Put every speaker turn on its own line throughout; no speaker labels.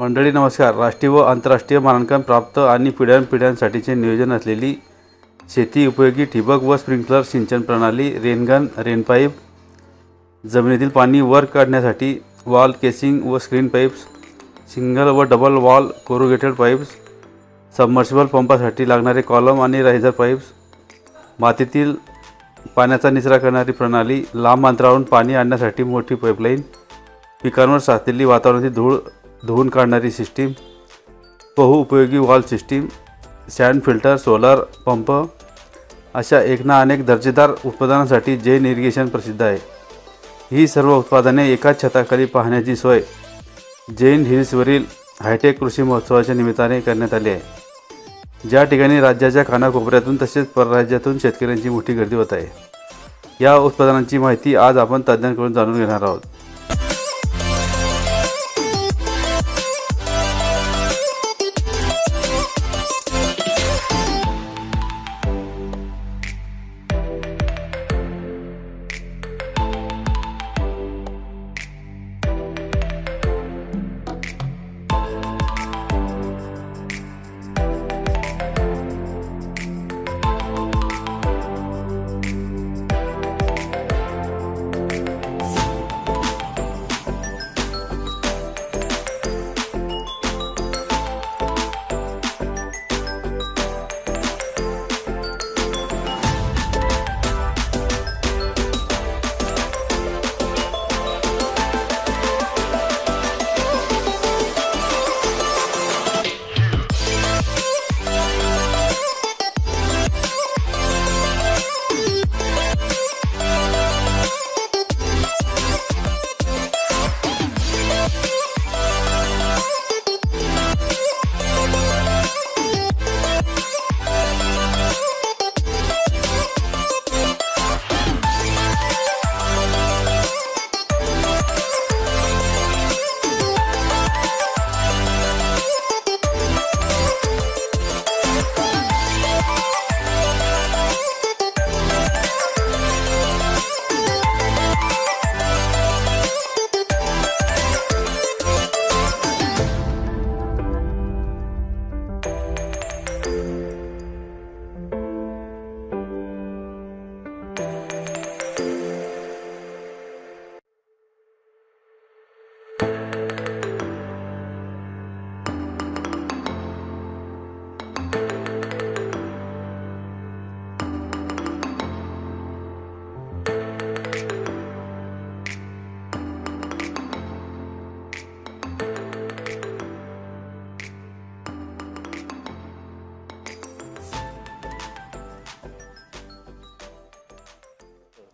मंडळी नमस्कार. राष्ट्रीय व आंतरराष्ट्रीय मानांकन प्राप्त आणि पिढ्यानपिढ्यांसाठीचे नियोजन असलेली शेती उपयोगी ठिबक व स्प्रिंकलर सिंचन प्रणाली, रेनगन, रेनपाईप, जमिनीतील पाणी वर काढण्यासाठी वॉल केसिंग व स्क्रीन पाईप्स, सिंगल व double wall corrugated pipes, submersible पंपासाठी लागणारे कॉलम आणि रायझर पाईप्स, मातीतील पाण्याचा निचरा करणारी प्रणाली, लांब अंतरावरून पाणी आणण्यासाठी मोठी पाईपलाईन, पिकांवर साचलेली वातावरणातील धूळ धुवून काढणारी सिस्टीम, बहुउपयोगी wall system, sand filter, solar pump अशा एक ना अनेक दर्जेदार उत्पादनांसाठी जैन इरिगेशन प्रसिद्ध आहे. ही सर्व उत्पादने एकाच छताखाली पाहण्याची सोय जैन हिल्सवरील हायटेक कृषी महोत्सवाच्या निमित्ताने करण्यात आली आहे. ज्या ठिकाणी राज्याच्या कानाकोपऱ्यातून तसेच परराज्यातून शेतकऱ्यांची मोठी गर्दी होत आहे. या उत्पादनांची माहिती आज आपण तज्ज्ञांकडून जाणून घेणार आहोत.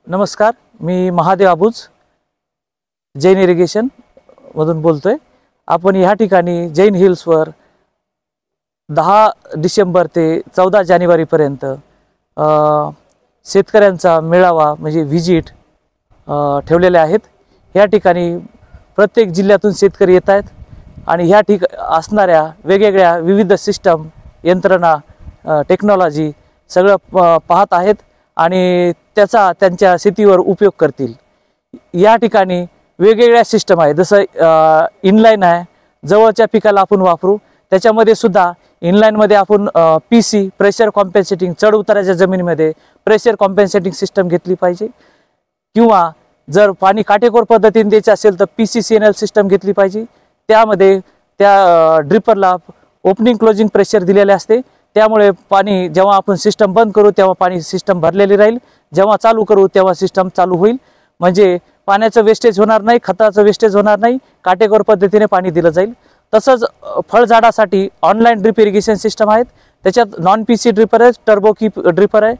नमस्कार, मी महादेव आबूज जैन इरिगेशन मधून बोलतोय. आपण ह्या ठिकाणी जैन हिल्सवर 10 डिसेंबर ते 14 जानेवारीपर्यंत शेतकऱ्यांचा मेळावा म्हणजे व्हिजिट ठेवलेले आहेत. ह्या ठिकाणी प्रत्येक जिल्ह्यातून शेतकरी येत आहेत आणि ह्या असणाऱ्या वेगवेगळ्या विविध सिस्टम, यंत्रणा, टेक्नॉलॉजी सगळं पाहत आहेत आणि त्याचा त्यांच्या शेतीवर उपयोग करतील. या ठिकाणी वेगवेगळ्या सिस्टम आहे. जसं इनलाईन आहे, जवळच्या पिकाला आपण वापरू. त्याच्यामध्ये सुद्धा इनलाईनमध्ये आपण PC प्रेशर कॉम्पेन्सेटिंग, चढ उताराच्या जमिनीमध्ये प्रेशर कॉम्पेन्सेटिंग सिस्टम घेतली पाहिजे. किंवा जर पाणी काटेकोर पद्धतीने द्यायचं असेल तर PCCNL सिस्टम घेतली पाहिजे. त्यामध्ये त्या ड्रिपरला ओपनिंग क्लोजिंग प्रेशर दिलेले असते. त्यामुळे पाणी जेव्हा आपण सिस्टम बंद करू तेव्हा पाणी सिस्टम भरलेली राहील, जेव्हा चालू करू तेव्हा सिस्टम चालू होईल. म्हणजे पाण्याचं वेस्टेज होणार नाही, खताचं वेस्टेज होणार नाही, काटेकोर पद्धतीने पाणी दिलं जाईल. तसंच फळझाडासाठी ऑनलाईन ड्रिप इरिगेशन सिस्टम आहेत. त्याच्यात नॉन PC ड्रिपर आहे, टर्बो की ड्रिपर आहे,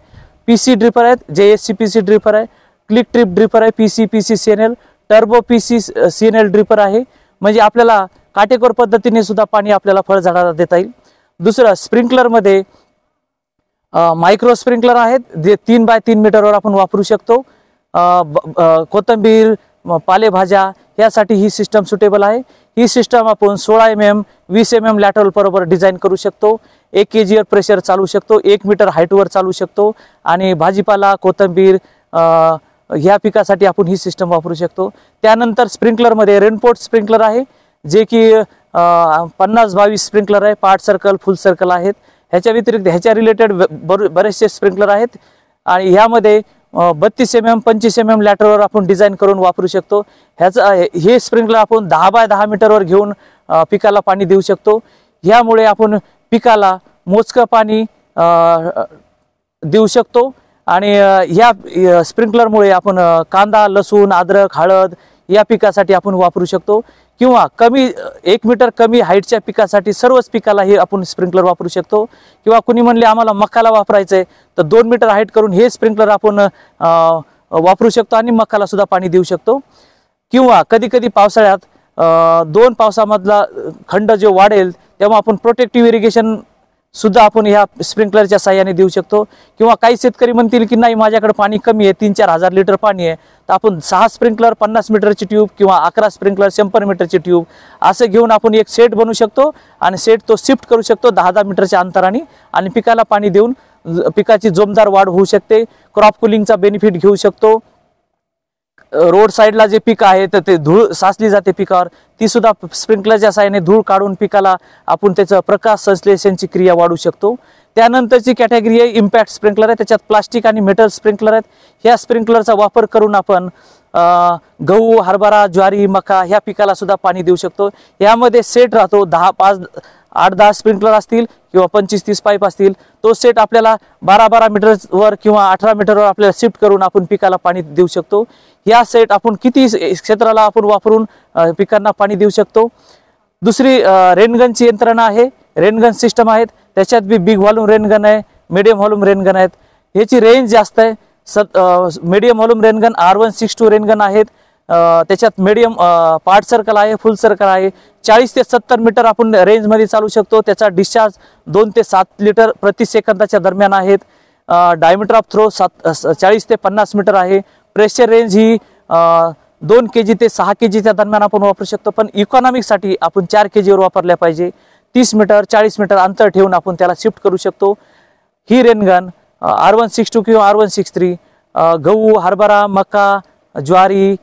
PC ड्रिपर आहेत, JSCPC ड्रिपर आहे, क्लिक ट्रिप ड्रिपर आहे, PCCNL, टर्बो PCCNL ड्रिपर आहे. म्हणजे आपल्याला काटेकोर पद्धतीने सुद्धा पाणी आपल्याला फळझाडाला देता येईल. दुसरं स्प्रिंकलरमध्ये मायक्रो स्प्रिंकलर आहेत, जे 3 बाय 3 मीटरवर आपण वापरू शकतो. कोथिंबीर, पालेभाज्या यासाठी ही सिस्टम सुटेबल आहे. ही सिस्टम आपण 16 mm 20 mm लॅटरल बरोबर डिझाईन करू शकतो. 1 kg प्रेशर चालू शकतो, 1 मीटर हाईटवर चालू शकतो आणि भाजीपाला, कोथिंबीर ह्या पिकासाठी आपण ही सिस्टम वापरू शकतो. त्यानंतर स्प्रिंकलरमध्ये रेनपोर्ट स्प्रिंकलर आहे, जे की 50-22 स्प्रिंकलर आहे, पार्ट सर्कल, फुल सर्कल आहेत. ह्याच्या व्यतिरिक्त ह्याच्या रिलेटेड बरेचसे स्प्रिंकलर आहेत आणि ह्यामध्ये 32 mm 25 mm लॅटरवर आपण डिझाईन करून वापरू शकतो. हे स्प्रिंकलर आपण 10 बाय 10 मीटरवर घेऊन पिकाला पाणी देऊ शकतो. ह्यामुळे आपण पिकाला मोजकं पाणी देऊ शकतो आणि ह्या स्प्रिंकलरमुळे आपण कांदा, लसूण, अद्रक, हळद या पिकासाठी आपण वापरू शकतो किंवा 1 मीटर कमी हाईटच्या पिकासाठी सर्वच पिकाला हे आपण स्प्रिंकलर वापरू शकतो. किंवा कुणी म्हणले आम्हाला मकाला वापरायचं आहे तर 2 मीटर हाईट करून हे स्प्रिंकलर आपण वापरू शकतो आणि मकाला सुद्धा पाणी देऊ शकतो. किंवा कधी कधी पावसाळ्यात 2 पावसामधला खंड जो वाढेल तेव्हा आपण प्रोटेक्टिव्ह इरिगेशन सुद्धा आपण ह्या स्प्रिंकलरच्या साहाय्याने देऊ शकतो. किंवा काही शेतकरी म्हणतील की नाही माझ्याकडे पाणी कमी आहे, 3-4 हजार लिटर पाणी आहे, तर आपण 6 स्प्रिंकलर 50 मीटरची ट्यूब किंवा 11 स्प्रिंकलर 100 मीटरची ट्यूब असं घेऊन आपण एक सेट बनवू शकतो आणि सेट तो शिफ्ट करू शकतो 10-10 मीटरच्या अंतराने आणि पिकाला पाणी देऊन पिकाची जोमदार वाढ होऊ शकते. क्रॉप कुलिंगचा बेनिफिट घेऊ शकतो. रोड साईडला जे पीक आहे तर ते धूळ साचली जाते पिकावर, ती सुद्धा स्प्रिंकलरच्या साहाय्याने धूळ काढून पिकाला आपण त्याचं प्रकाश संश्लेषणची क्रिया वाढवू शकतो. त्यानंतरची कॅटेगरी आहे इम्पॅक्ट स्प्रिंकलर आहे. त्याच्यात प्लास्टिक आणि मेटल स्प्रिंकलर आहेत. ह्या स्प्रिंकलरचा वापर करून आपण गहू, हरभरा, ज्वारी, मका ह्या पिकाला सुद्धा पाणी देऊ शकतो. यामध्ये सेट राहतो 8-10 स्प्रिंकलर असतील किंवा 25-30 पाईप असतील. तो सेट आपल्याला 12-12 मीटरवर किंवा 18 मीटरवर आपल्याला शिफ्ट करून आपण पिकाला पाणी देऊ शकतो. या सेट आपण किती क्षेत्राला आपण वापरून पिकांना पाणी देऊ शकतो. दुसरी रेनगनची यंत्रणा आहे, रेनगन सिस्टम आहेत. त्याच्यात बी बिग व्हॉल्यूम रेनगन आहे, मीडियम व्हॉल्यूम रेनगन आहेत. ह्याची रेंज जास्त आहे. Medium volume rain gun R162 rain gun आहेत. त्याच्यात मीडियम पार्ट सर्कल आहे, फुल सर्कल आहे. 40 ते 70 मीटर आपण रेंजमध्ये चालू शकतो. त्याचा डिस्चार्ज 2 ते 7 लिटर प्रति सेकंदाच्या दरम्यान आहेत. डायमीटर ऑफ थ्रो 40 ते 50 मीटर आहे. प्रेशर रेंज ही 2 kg ते 6 kgच्या दरम्यान आपण वापरू शकतो. पण इकॉनॉमिकसाठी आपण 4 kgवर वापरल्या पाहिजे. 30 मीटर 40 मीटर अंतर ठेवून आपण त्याला शिफ्ट करू शकतो. ही रेनगन R162 किंवा R163 गहू, हरभरा, मका, ज्वारी,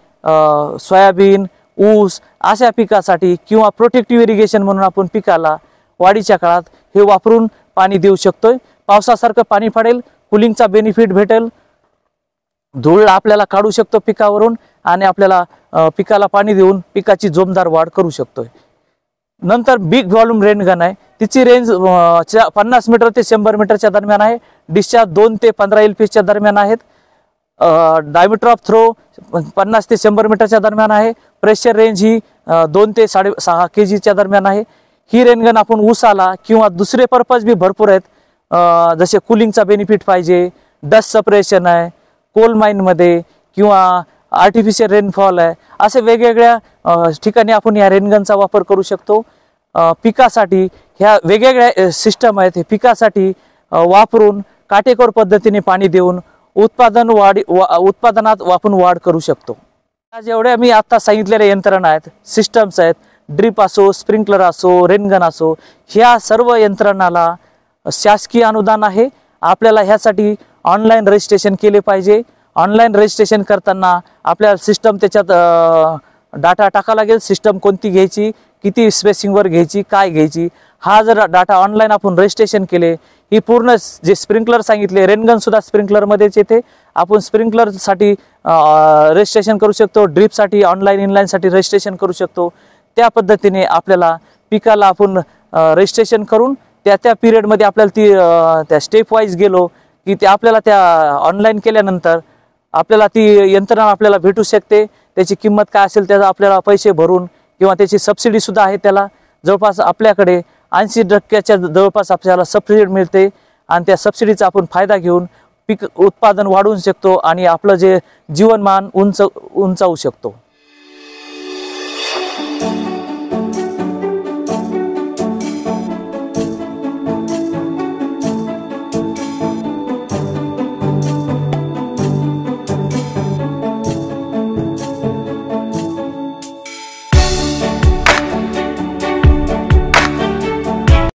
सोयाबीन, ऊस अशा पिकासाठी किंवा प्रोटेक्टिव्ह इरिगेशन म्हणून आपण पिकाला वाढीच्या काळात हे वापरून पाणी देऊ शकतोय. पावसासारखं पाणी पडेल, कुलिंगचा बेनिफिट भेटेल, धूळ आपल्याला काढू शकतो पिकावरून आणि आपल्याला पिकाला पाणी देऊन पिकाची जोमदार वाढ करू शकतोय. नंतर बिग व्हॉल्यूम रेनगन आहे. तिची रेंज 50 मीटर ते 100 मीटरच्या दरम्यान आहे. डिस्चार्ज 2 ते 15 LPSच्या दरम्यान आहेत. डायमीटर ऑफ थ्रो 50 ते 100 मीटरच्या दरम्यान आहे. प्रेशर रेंज ही 2 ते 6.5 kgच्या दरम्यान आहे. ही रेनगन आपण ऊसाला किंवा दुसरे पर्पज बी भरपूर आहेत, जसे कुलिंगचा बेनिफिट पाहिजे, डस्ट सपरेशन आहे, कोल माइनमध्ये किंवा आर्टिफिशियल रेनफॉल आहे, असे वेगवेगळ्या ठिकाणी आपण या रेनगनचा वापर करू शकतो. पिकासाठी ह्या वेगवेगळ्या सिस्टम आहेत. हे पिकासाठी वापरून काटेकोर पद्धतीने पाणी देऊन उत्पादनात आपण वाढ करू शकतो. जेवढ्या मी आता सांगितलेल्या यंत्रणा आहेत, सिस्टम्स आहेत, ड्रिप असो, स्प्रिंकलर असो, रेनगन असो, ह्या सर्व यंत्रणाला शासकीय अनुदान आहे. आपल्याला ह्यासाठी ऑनलाईन रजिस्ट्रेशन केले पाहिजे. ऑनलाईन रजिस्ट्रेशन करताना आपल्याला सिस्टम त्याच्यात डाटा टाकावा लागेल. सिस्टम कोणती घ्यायची, किती स्पेसिंगवर घ्यायची, काय घ्यायची, हा जर डाटा ऑनलाईन आपण रजिस्ट्रेशन केले, ही पूर्ण जे स्प्रिंकलर सांगितले, रेनगन सुद्धा स्प्रिंकलरमध्येच येते. आपण स्प्रिंकलरसाठी रजिस्ट्रेशन करू शकतो, ड्रिपसाठी ऑनलाईन इनलाईनसाठी रजिस्ट्रेशन करू शकतो. त्या पद्धतीने आपल्याला पिकाला आपण रजिस्ट्रेशन करून त्या पिरियडमध्ये आपल्याला त्या स्टेप वाईज गेलो की ते आपल्याला त्या ऑनलाईन केल्यानंतर आपल्याला ती यंत्रणा आपल्याला भेटू शकते. त्याची किंमत काय असेल त्याचा आपल्याला पैसे भरून किंवा त्याची सबसिडी सुद्धा आहे. त्याला जवळपास आपल्याकडे 80% जवळपास आपल्याला सबसिडी मिळते आणि त्या सबसिडीचा आपण फायदा घेऊन पीक उत्पादन वाढवू शकतो आणि आपलं जे जीवनमान उंचावू शकतो.